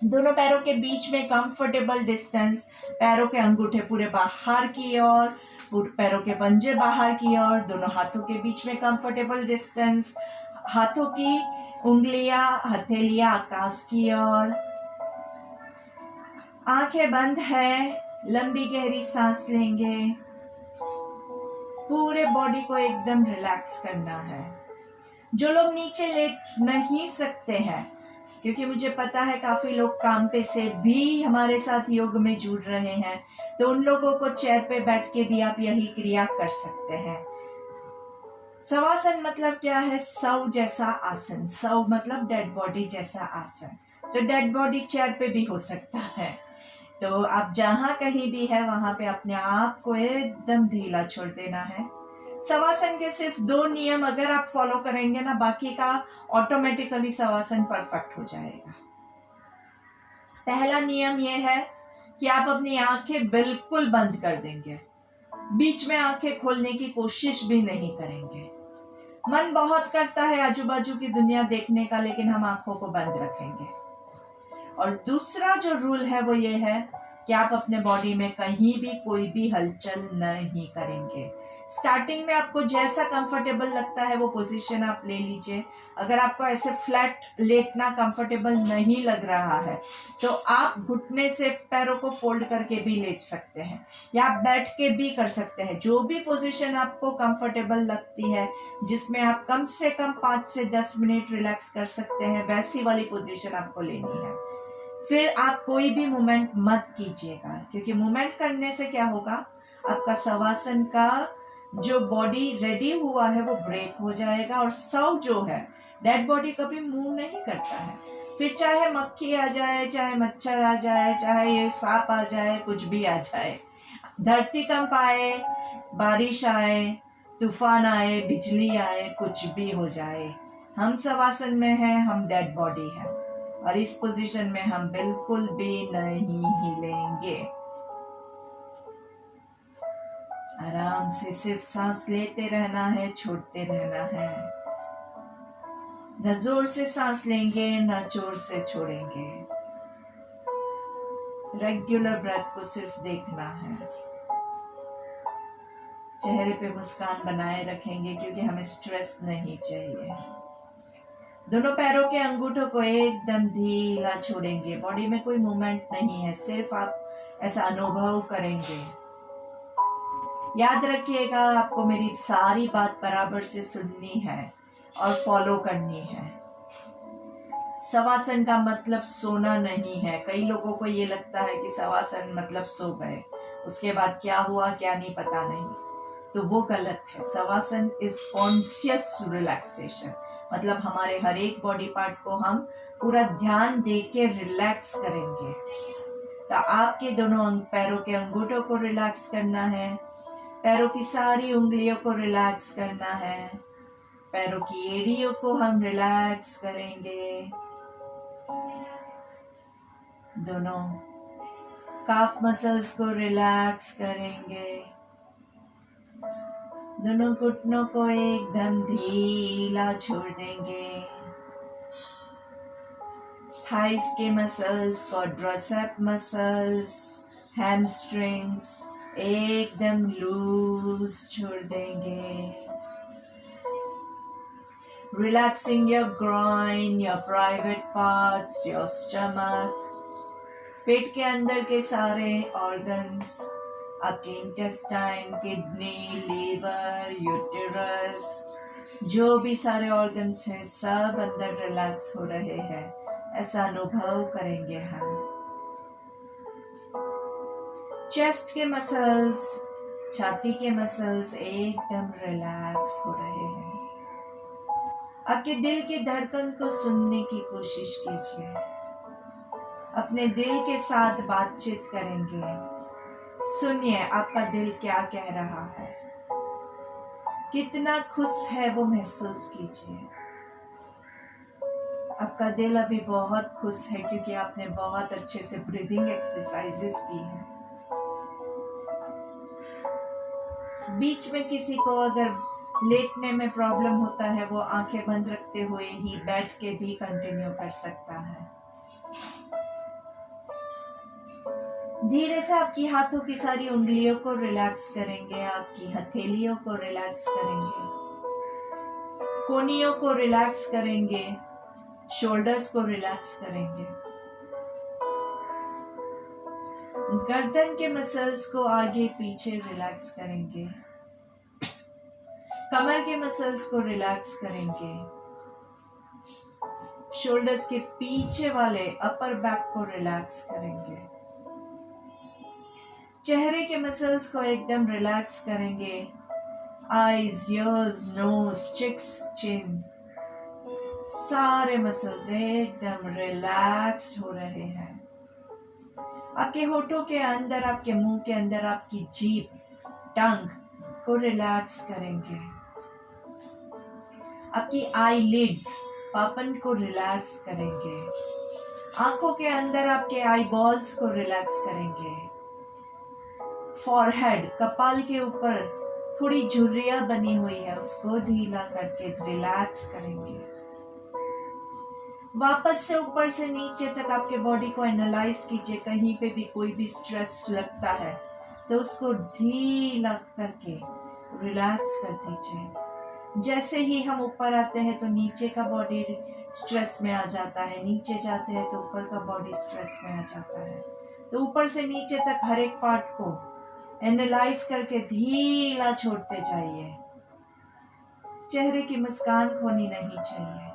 दोनों पैरों के बीच में कंफर्टेबल डिस्टेंस, पैरों के अंगूठे पूरे बाहर की ओर, पैरों के पंजे बाहर की ओर, दोनों हाथों के बीच में कंफर्टेबल डिस्टेंस, हाथों की उंगलियां, हथेलियां आकाश की ओर। आंखें बंद है, लंबी गहरी सांस लेंगे। पूरे बॉडी को एकदम रिलैक्स करना है। जो लोग नीचे लेट नहीं सकते हैं, क्योंकि मुझे पता है काफी लोग काम पे से भी हमारे साथ योग में जुड़ रहे हैं, तो उन लोगों को चेयर पे बैठ के भी आप यही क्रिया कर सकते हैं। शवासन मतलब क्या है? शव जैसा आसन। शव मतलब डेड बॉडी जैसा आसन। तो डेड बॉडी चेयर पे भी हो सकता है। तो आप जहां कहीं भी है वहां पे अपने आप को एकदम ढीला छोड़ देना है। शवासन के सिर्फ 2 नियम अगर आप फॉलो करेंगे ना, बाकी का ऑटोमेटिकली शवासन परफेक्ट हो जाएगा। पहला नियम यह है कि आप अपनी आंखें बिल्कुल बंद कर देंगे, बीच में आंखें खोलने की कोशिश भी नहीं करेंगे। मन बहुत करता है आजू बाजू की दुनिया देखने का, लेकिन हम आंखों को बंद रखेंगे। और दूसरा जो रूल है वो ये है कि आप अपने बॉडी में कहीं भी कोई भी हलचल नहीं करेंगे। स्टार्टिंग में आपको जैसा कंफर्टेबल लगता है वो पोजीशन आप ले लीजिए। अगर आपको ऐसे फ्लैट लेटना कंफर्टेबल नहीं लग रहा है तो आप घुटने से पैरों को फोल्ड करके भी लेट सकते हैं, या आप बैठ के भी कर सकते हैं। जो भी पोजीशन आपको कंफर्टेबल लगती है, जिसमें आप कम से कम 5 से 10 मिनट रिलैक्स कर सकते हैं, वैसी वाली पोजीशन आपको लेनी है। फिर आप कोई भी मूवमेंट मत कीजिएगा, क्योंकि मूवमेंट करने से क्या होगा, आपका शवासन का जो बॉडी रेडी हुआ है वो ब्रेक हो जाएगा। और शव जो है, डेड बॉडी कभी मूव नहीं करता है। फिर चाहे मक्खी आ जाए, चाहे मच्छर आ जाए, चाहे ये सांप आ जाए, कुछ भी आ जाए, धरती कंप आए, बारिश आए, तूफान आए, बिजली आए, कुछ भी हो जाए, हम शवासन में हैं, हम डेड बॉडी हैं, और इस पोजीशन में हम बिल्कुल भी नहीं हिलेंगे। आराम से सिर्फ सांस लेते रहना है, छोड़ते रहना है। न जोर से सांस लेंगे, न जोर से छोड़ेंगे। रेगुलर ब्रेथ को सिर्फ देखना है। चेहरे पे मुस्कान बनाए रखेंगे, क्योंकि हमें स्ट्रेस नहीं चाहिए। दोनों पैरों के अंगूठों को एकदम ढीला छोड़ेंगे। बॉडी में कोई मूवमेंट नहीं है, सिर्फ आप ऐसा अनुभव करेंगे। याद रखिएगा, आपको मेरी सारी बात बराबर से सुननी है और फॉलो करनी है। शवासन का मतलब सोना नहीं है। कई लोगों को ये लगता है कि शवासन मतलब सो गए, उसके बाद क्या हुआ क्या नहीं पता नहीं, तो वो गलत है। शवासन इज कॉन्शियस रिलैक्सेशन, मतलब हमारे हर एक बॉडी पार्ट को हम पूरा ध्यान दे के रिलैक्स करेंगे। तो आपके दोनों पैरों के अंगूठों को रिलैक्स करना है, पैरों की सारी उंगलियों को रिलैक्स करना है, पैरों की एड़ियों को हम रिलैक्स करेंगे, दोनों काफ मसल्स को रिलैक्स करेंगे, दोनों घुटनों को एकदम ढीला छोड़ देंगे, थाइस के मसल्स, क्वाड्रिसेप मसल्स, हैमस्ट्रिंग्स एकदम लूज छोड़ देंगे। Relaxing your groin, your private parts, your stomach, पेट के अंदर के सारे ऑर्गन्स, आपके इंटेस्टाइन, किडनी, लीवर, यूटेरस, जो भी सारे ऑर्गन्स हैं सब अंदर रिलैक्स हो रहे हैं, ऐसा अनुभव करेंगे हम। चेस्ट के मसल्स, छाती के मसल्स एकदम रिलैक्स हो रहे हैं। आपके दिल की धड़कन को सुनने की कोशिश कीजिए, अपने दिल के साथ बातचीत करेंगे। सुनिए आपका दिल क्या कह रहा है, कितना खुश है वो महसूस कीजिए। आपका दिल अभी बहुत खुश है क्योंकि आपने बहुत अच्छे से ब्रीदिंग एक्सरसाइजेस की हैं। बीच में किसी को अगर लेटने में प्रॉब्लम होता है, वो आंखें बंद रखते हुए ही बैठ के भी कंटिन्यू कर सकता है। धीरे से आपकी हाथों की सारी उंगलियों को रिलैक्स करेंगे, आपकी हथेलियों को रिलैक्स करेंगे, कोहनियों को रिलैक्स करेंगे, शोल्डर्स को रिलैक्स करेंगे, गर्दन के मसल्स को आगे पीछे रिलैक्स करेंगे, कमर के मसल्स को रिलैक्स करेंगे, शोल्डर्स के पीछे वाले अपर बैक को रिलैक्स करेंगे, चेहरे के मसल्स को एकदम रिलैक्स करेंगे, आईज, ईयर्स, नोज, चिक्स, चिन, सारे मसल्स एकदम रिलैक्स हो रहे हैं। आपके होठों के अंदर, आपके मुंह के अंदर आपकी जीभ, टंग को रिलैक्स करेंगे, आपकी आई लिड्स, पापन को रिलैक्स करेंगे, आंखों के अंदर आपके आई बॉल्स को रिलैक्स करेंगे, फॉरहेड, कपाल के ऊपर थोड़ी झुर्रियां बनी हुई है उसको ढीला करके रिलैक्स करेंगे। वापस से ऊपर से नीचे तक आपके बॉडी को एनालाइज कीजिए, कहीं पे भी कोई भी स्ट्रेस लगता है तो उसको ढीला करके रिलैक्स कर दीजिए। जैसे ही हम ऊपर आते हैं तो नीचे का बॉडी स्ट्रेस में आ जाता है, नीचे जाते हैं तो ऊपर का बॉडी स्ट्रेस में आ जाता है। तो ऊपर से नीचे तक हर एक पार्ट को एनालाइज करके ढीला छोड़ते जाइए। चेहरे की मुस्कान खोनी नहीं चाहिए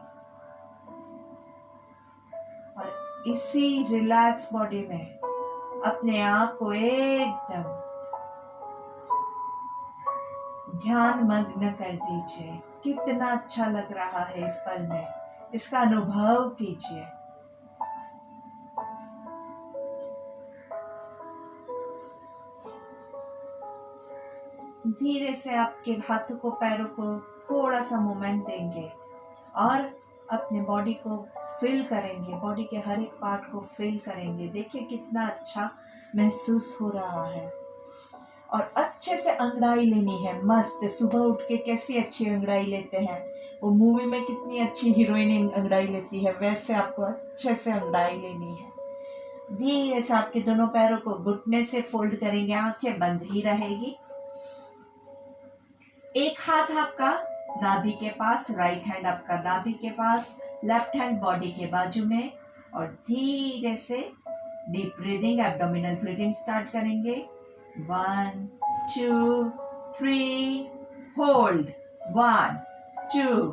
और इसी रिलैक्स बॉडी में अपने आप को एकदम ध्यान मग्न कर दीजिए। कितना अच्छा लग रहा है इस पल में, इसका अनुभव कीजिए। धीरे से आपके हाथों को, पैरों को थोड़ा सा मूवमेंट देंगे और अपने बॉडी को फील करेंगे, बॉडी के हर एक पार्ट को फील करेंगे। देखिए कितना अच्छा महसूस हो रहा है। और अच्छे से अंगड़ाई लेनी है, मस्त। सुबह उठ के कैसी अच्छी अंगड़ाई लेते हैं, वो मूवी में कितनी अच्छी हीरोइन अंगड़ाई लेती है, वैसे आपको अच्छे से अंगड़ाई लेनी है। धीरे से आपके दोनों पैरों को घुटने से फोल्ड करेंगे, आंखें बंद ही रहेगी। एक हाथ आपका नाभि के पास, राइट हैंड आपका नाभि के पास, लेफ्ट हैंड बॉडी के बाजू में, और धीरे से deep breathing, abdominal breathing start करेंगे। 1 2 3 होल्ड, 1 2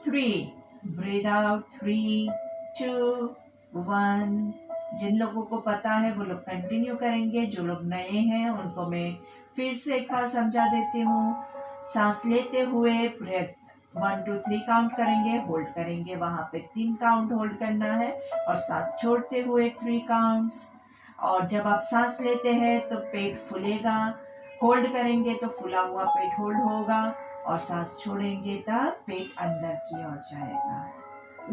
3, ब्रीद आउट 3 2, 1। जिन लोगों को पता है वो लोग कंटिन्यू करेंगे, जो लोग नए हैं उनको मैं फिर से एक बार समझा देती हूँ। सांस लेते हुए ब्रेथ 1 2 3 काउंट करेंगे, होल्ड करेंगे, वहां पे 3 काउंट होल्ड करना है, और सांस छोड़ते हुए 3 काउंट्स। और जब आप सांस लेते हैं तो पेट फूलेगा, होल्ड करेंगे तो फूला हुआ पेट होल्ड होगा, और सांस छोड़ेंगे तब पेट अंदर की ओर जाएगा।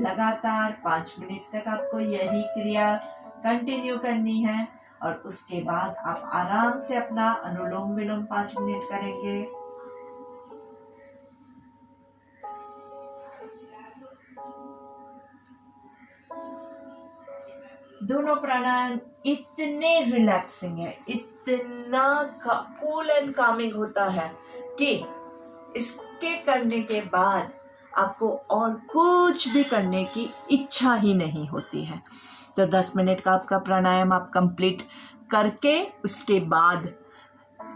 लगातार 5 मिनट तक आपको यही क्रिया कंटिन्यू करनी है, और उसके बाद आप आराम से अपना अनुलोम विलोम 5 मिनट करेंगे। दोनों प्राणायाम इतने रिलैक्सिंग है, इतना कूल एंड कामिंग होता है कि इसके करने के बाद आपको और कुछ भी करने की इच्छा ही नहीं होती है। तो 10 मिनट का आपका प्राणायाम आप कंप्लीट करके उसके बाद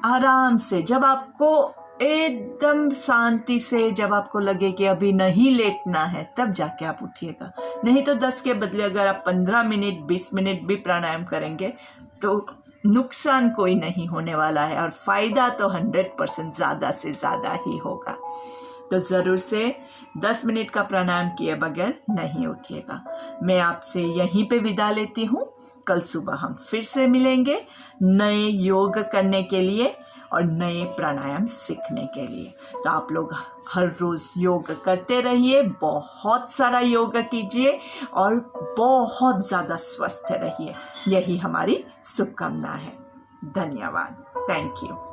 आराम से, जब आपको एकदम शांति से, जब आपको लगे कि अभी नहीं लेटना है, तब जाके आप उठिएगा। नहीं तो 10 के बदले अगर आप 15 मिनट 20 मिनट भी प्राणायाम करेंगे तो नुकसान कोई नहीं होने वाला है, और फायदा तो 100% ज़्यादा से ज़्यादा ही होगा। तो ज़रूर से 10 मिनट का प्राणायाम किए बगैर नहीं उठिएगा। मैं आपसे यहीं पे विदा लेती हूँ। कल सुबह हम फिर से मिलेंगे नए योग करने के लिए और नए प्राणायाम सीखने के लिए। तो आप लोग हर रोज़ योग करते रहिए, बहुत सारा योग कीजिए और बहुत ज़्यादा स्वस्थ रहिए। यही हमारी शुभकामना है। धन्यवाद। Thank you.